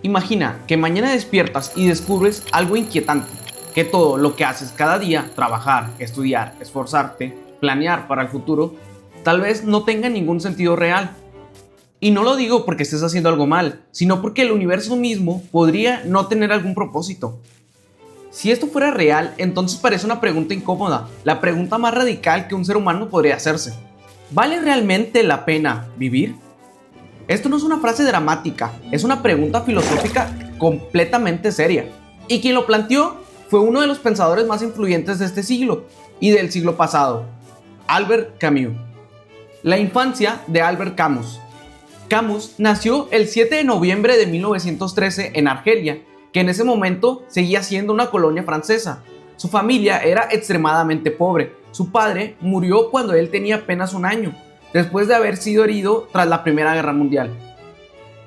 Imagina que mañana despiertas y descubres algo inquietante, que todo lo que haces cada día, trabajar, estudiar, esforzarte, planear para el futuro, tal vez no tenga ningún sentido real. Y no lo digo porque estés haciendo algo mal, sino porque el universo mismo podría no tener algún propósito. Si esto fuera real, entonces parece una pregunta incómoda, la pregunta más radical que un ser humano podría hacerse. ¿Vale realmente la pena vivir? Esto no es una frase dramática, es una pregunta filosófica completamente seria. Y quien lo planteó fue uno de los pensadores más influyentes de este siglo y del siglo pasado, Albert Camus. La infancia de Albert Camus. Camus nació el 7 de noviembre de 1913 en Argelia, que en ese momento seguía siendo una colonia francesa. Su familia era extremadamente pobre. Su padre murió cuando él tenía apenas un año, después de haber sido herido tras la Primera Guerra Mundial.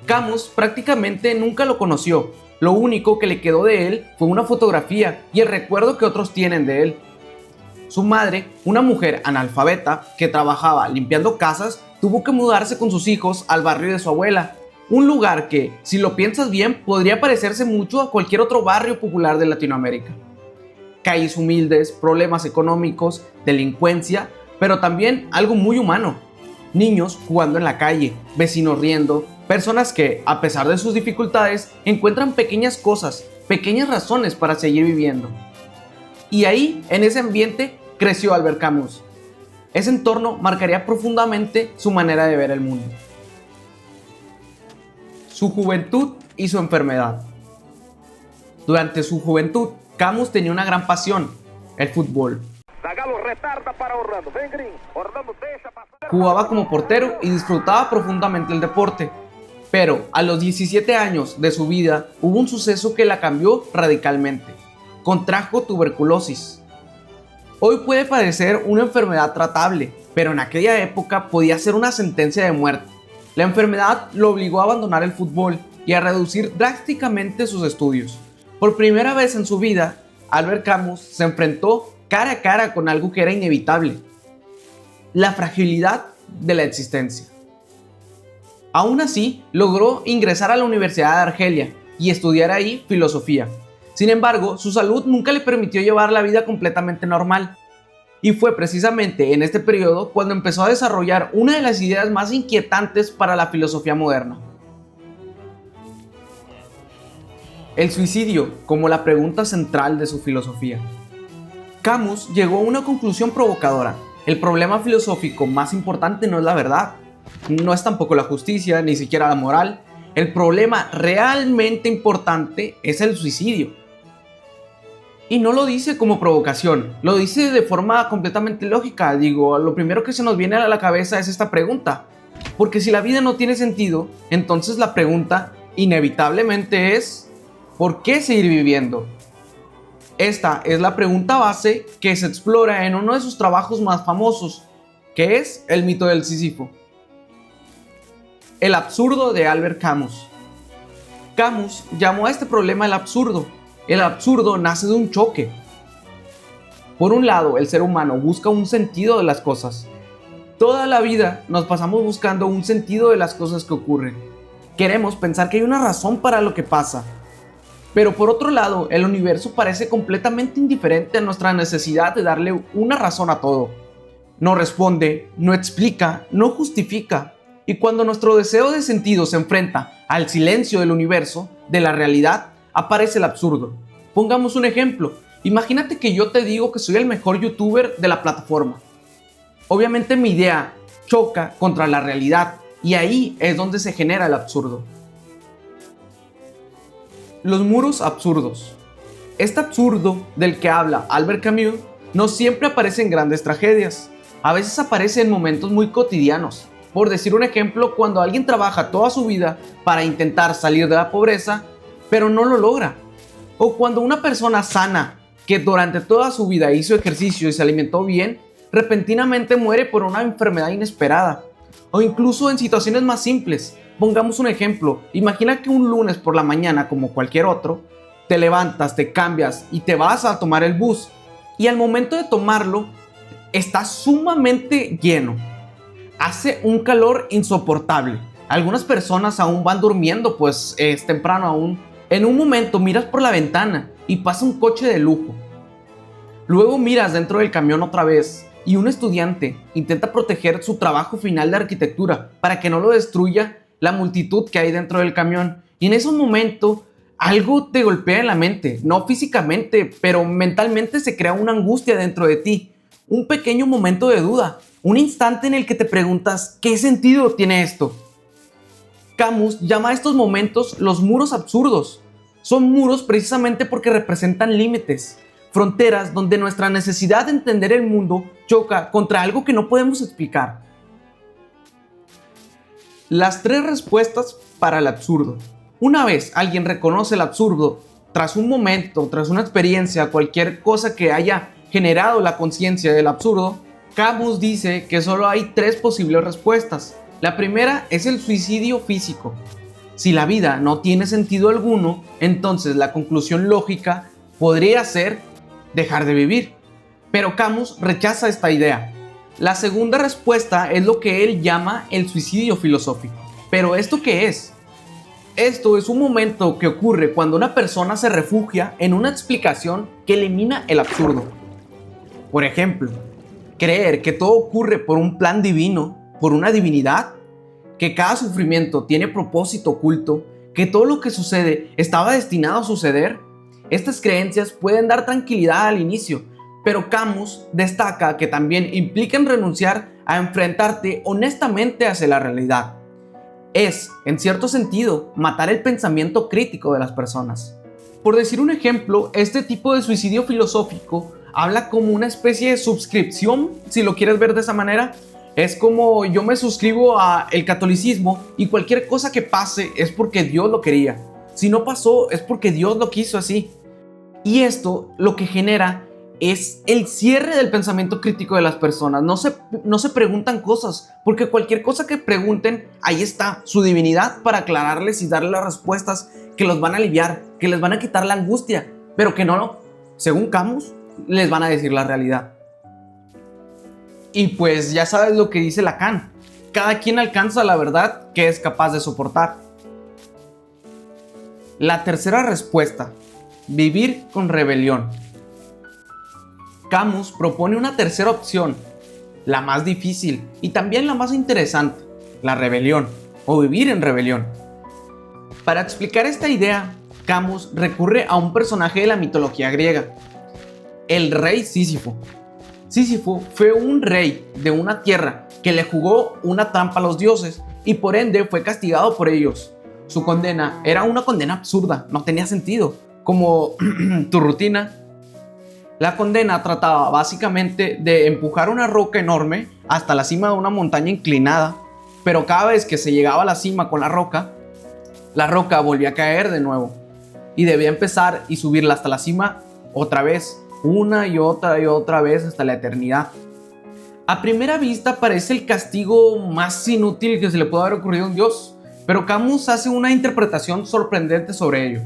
Camus prácticamente nunca lo conoció. Lo único que le quedó de él fue una fotografía y el recuerdo que otros tienen de él. Su madre, una mujer analfabeta que trabajaba limpiando casas, tuvo que mudarse con sus hijos al barrio de su abuela, un lugar que, si lo piensas bien, podría parecerse mucho a cualquier otro barrio popular de Latinoamérica. Calles humildes, problemas económicos, delincuencia, pero también algo muy humano. Niños jugando en la calle, vecinos riendo, personas que, a pesar de sus dificultades, encuentran pequeñas cosas, pequeñas razones para seguir viviendo. Y ahí, en ese ambiente, creció Albert Camus. Ese entorno marcaría profundamente su manera de ver el mundo. Su juventud y su enfermedad. Durante su juventud, Camus tenía una gran pasión, el fútbol. Jugaba como portero y disfrutaba profundamente el deporte. Pero a los 17 años de su vida hubo un suceso que la cambió radicalmente. Contrajo tuberculosis. Hoy puede parecer una enfermedad tratable, pero en aquella época podía ser una sentencia de muerte. La enfermedad lo obligó a abandonar el fútbol y a reducir drásticamente sus estudios. Por primera vez en su vida, Albert Camus se enfrentó cara a cara con algo que era inevitable: la fragilidad de la existencia. Aún así, logró ingresar a la Universidad de Argelia y estudiar ahí filosofía. Sin embargo, su salud nunca le permitió llevar la vida completamente normal. Y fue precisamente en este periodo cuando empezó a desarrollar una de las ideas más inquietantes para la filosofía moderna: el suicidio como la pregunta central de su filosofía. Camus llegó a una conclusión provocadora: el problema filosófico más importante no es la verdad, no es tampoco la justicia, ni siquiera la moral. El problema realmente importante es el suicidio. Y no lo dice como provocación, lo dice de forma completamente lógica. Lo primero que se nos viene a la cabeza es esta pregunta. Porque si la vida no tiene sentido, entonces la pregunta inevitablemente es: ¿por qué seguir viviendo? Esta es la pregunta base que se explora en uno de sus trabajos más famosos, que es el mito del Sísifo. El absurdo de Albert Camus. Camus llamó a este problema el absurdo. El absurdo nace de un choque. Por un lado, el ser humano busca un sentido de las cosas. Toda la vida nos pasamos buscando un sentido de las cosas que ocurren. Queremos pensar que hay una razón para lo que pasa. Pero por otro lado, el universo parece completamente indiferente a nuestra necesidad de darle una razón a todo. No responde, no explica, no justifica. Y cuando nuestro deseo de sentido se enfrenta al silencio del universo, de la realidad, aparece el absurdo. Pongamos un ejemplo. Imagínate que yo te digo que soy el mejor youtuber de la plataforma. Obviamente mi idea choca contra la realidad y ahí es donde se genera el absurdo. Los muros absurdos. Este absurdo del que habla Albert Camus no siempre aparece en grandes tragedias. A veces aparece en momentos muy cotidianos. Por decir un ejemplo, cuando alguien trabaja toda su vida para intentar salir de la pobreza, pero no lo logra. O cuando una persona sana, que durante toda su vida hizo ejercicio y se alimentó bien, repentinamente muere por una enfermedad inesperada. O incluso en situaciones más simples. Pongamos un ejemplo. Imagina que un lunes por la mañana, como cualquier otro, te levantas, te cambias y te vas a tomar el bus. Y al momento de tomarlo, está sumamente lleno. Hace un calor insoportable. Algunas personas aún van durmiendo, pues es temprano aún. En un momento miras por la ventana y pasa un coche de lujo. Luego miras dentro del camión otra vez y un estudiante intenta proteger su trabajo final de arquitectura para que no lo destruya la multitud que hay dentro del camión. Y en ese momento algo te golpea en la mente, no físicamente, pero mentalmente se crea una angustia dentro de ti. Un pequeño momento de duda, un instante en el que te preguntas, ¿qué sentido tiene esto? Camus llama a estos momentos los muros absurdos. Son muros precisamente porque representan límites, fronteras donde nuestra necesidad de entender el mundo choca contra algo que no podemos explicar. Las 3 respuestas para el absurdo. Una vez alguien reconoce el absurdo, tras un momento, tras una experiencia, cualquier cosa que haya generado la conciencia del absurdo, Camus dice que solo hay 3 posibles respuestas. La primera es el suicidio físico. Si la vida no tiene sentido alguno, entonces la conclusión lógica podría ser dejar de vivir. Pero Camus rechaza esta idea. La segunda respuesta es lo que él llama el suicidio filosófico. ¿Pero esto qué es? Esto es un momento que ocurre cuando una persona se refugia en una explicación que elimina el absurdo. Por ejemplo, creer que todo ocurre por un plan divino, por una divinidad, que cada sufrimiento tiene propósito oculto, que todo lo que sucede estaba destinado a suceder. Estas creencias pueden dar tranquilidad al inicio, pero Camus destaca que también implican renunciar a enfrentarte honestamente hacia la realidad. Es, en cierto sentido, matar el pensamiento crítico de las personas. Por decir un ejemplo, este tipo de suicidio filosófico habla como una especie de suscripción, si lo quieres ver de esa manera. Es como yo me suscribo al catolicismo y cualquier cosa que pase es porque Dios lo quería. Si no pasó es porque Dios lo quiso así. Y esto lo que genera es el cierre del pensamiento crítico de las personas. No se preguntan cosas, porque cualquier cosa que pregunten, ahí está su divinidad para aclararles y darles las respuestas que los van a aliviar, que les van a quitar la angustia, pero que no, según Camus, les van a decir la realidad. Y pues ya sabes lo que dice Lacan: cada quien alcanza la verdad que es capaz de soportar. La tercera respuesta: vivir con rebelión. Camus propone una tercera opción, la más difícil y también la más interesante: la rebelión o vivir en rebelión. Para explicar esta idea, Camus recurre a un personaje de la mitología griega, el rey Sísifo. Sísifo fue un rey de una tierra que le jugó una trampa a los dioses y por ende fue castigado por ellos. Su condena era una condena absurda, no tenía sentido, como tu rutina. La condena trataba básicamente de empujar una roca enorme hasta la cima de una montaña inclinada, pero cada vez que se llegaba a la cima con la roca volvía a caer de nuevo y debía empezar y subirla hasta la cima otra vez, una y otra vez hasta la eternidad. A primera vista parece el castigo más inútil que se le puede haber ocurrido a un dios, pero Camus hace una interpretación sorprendente sobre ello.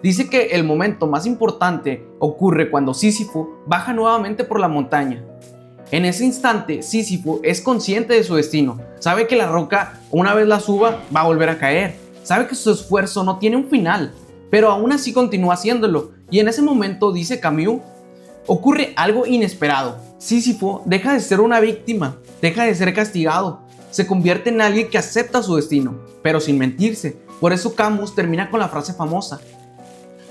Dice que el momento más importante ocurre cuando Sísifo baja nuevamente por la montaña. En ese instante, Sísifo es consciente de su destino, sabe que la roca, una vez la suba, va a volver a caer, sabe que su esfuerzo no tiene un final, pero aún así continúa haciéndolo, y en ese momento, dice Camus, ocurre algo inesperado. Sísifo deja de ser una víctima, deja de ser castigado, se convierte en alguien que acepta su destino, pero sin mentirse. Por eso Camus termina con la frase famosa: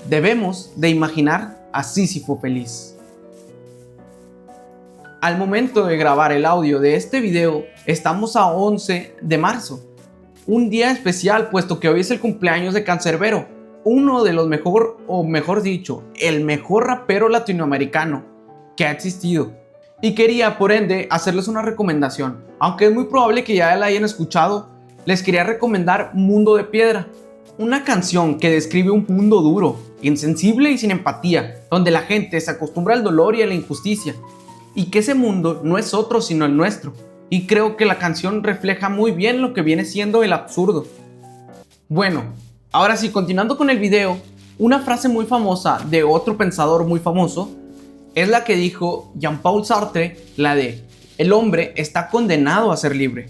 debemos de imaginar a Sísifo feliz. Al momento de grabar el audio de este video, estamos a 11 de marzo, un día especial puesto que hoy es el cumpleaños de Canserbero, uno de los mejor dicho, el mejor rapero latinoamericano que ha existido. Y quería, por ende, hacerles una recomendación. Aunque es muy probable que ya la hayan escuchado, les quería recomendar Mundo de Piedra, una canción que describe un mundo duro, insensible y sin empatía, donde la gente se acostumbra al dolor y a la injusticia, y que ese mundo no es otro sino el nuestro. Y creo que la canción refleja muy bien lo que viene siendo el absurdo. Bueno, ahora sí, continuando con el video, una frase muy famosa de otro pensador muy famoso es la que dijo Jean-Paul Sartre, la de: el hombre está condenado a ser libre.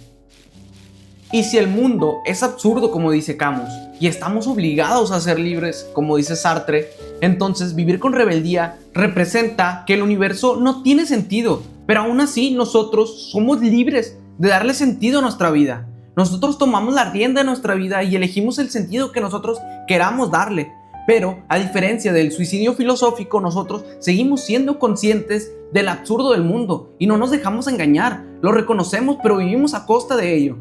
Y si el mundo es absurdo, como dice Camus, y estamos obligados a ser libres, como dice Sartre, entonces vivir con rebeldía representa que el universo no tiene sentido, pero aún así nosotros somos libres de darle sentido a nuestra vida. Nosotros tomamos la rienda de nuestra vida y elegimos el sentido que nosotros queramos darle. Pero, a diferencia del suicidio filosófico, nosotros seguimos siendo conscientes del absurdo del mundo y no nos dejamos engañar. Lo reconocemos, pero vivimos a costa de ello.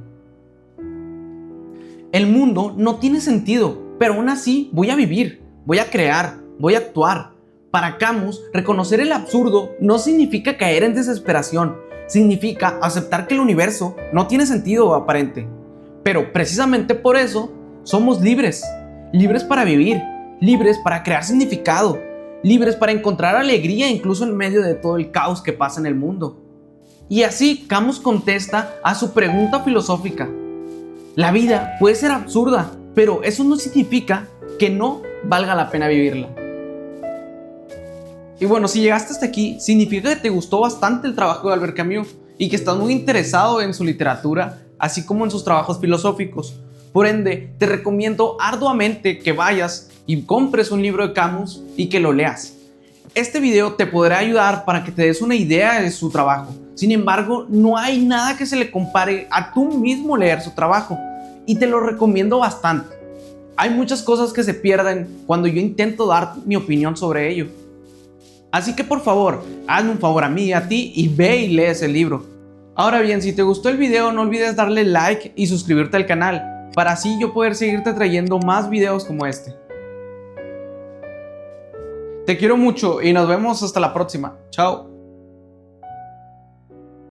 El mundo no tiene sentido, pero aún así voy a vivir, voy a crear, voy a actuar. Para Camus, reconocer el absurdo no significa caer en desesperación, significa aceptar que el universo no tiene sentido aparente. Pero precisamente por eso somos libres, libres para vivir, libres para crear significado, libres para encontrar alegría incluso en medio de todo el caos que pasa en el mundo. Y así Camus contesta a su pregunta filosófica. La vida puede ser absurda, pero eso no significa que no valga la pena vivirla. Y bueno, si llegaste hasta aquí, significa que te gustó bastante el trabajo de Albert Camus y que estás muy interesado en su literatura, así como en sus trabajos filosóficos. Por ende, te recomiendo arduamente que vayas y compres un libro de Camus y que lo leas. Este video te podrá ayudar para que te des una idea de su trabajo. Sin embargo, no hay nada que se le compare a tú mismo leer su trabajo, y te lo recomiendo bastante. Hay muchas cosas que se pierden cuando yo intento dar mi opinión sobre ello. Así que por favor, hazme un favor a mí y a ti y ve y lees el libro. Ahora bien, si te gustó el video, no olvides darle like y suscribirte al canal, para así yo poder seguirte trayendo más videos como este. Te quiero mucho y nos vemos hasta la próxima. Chao.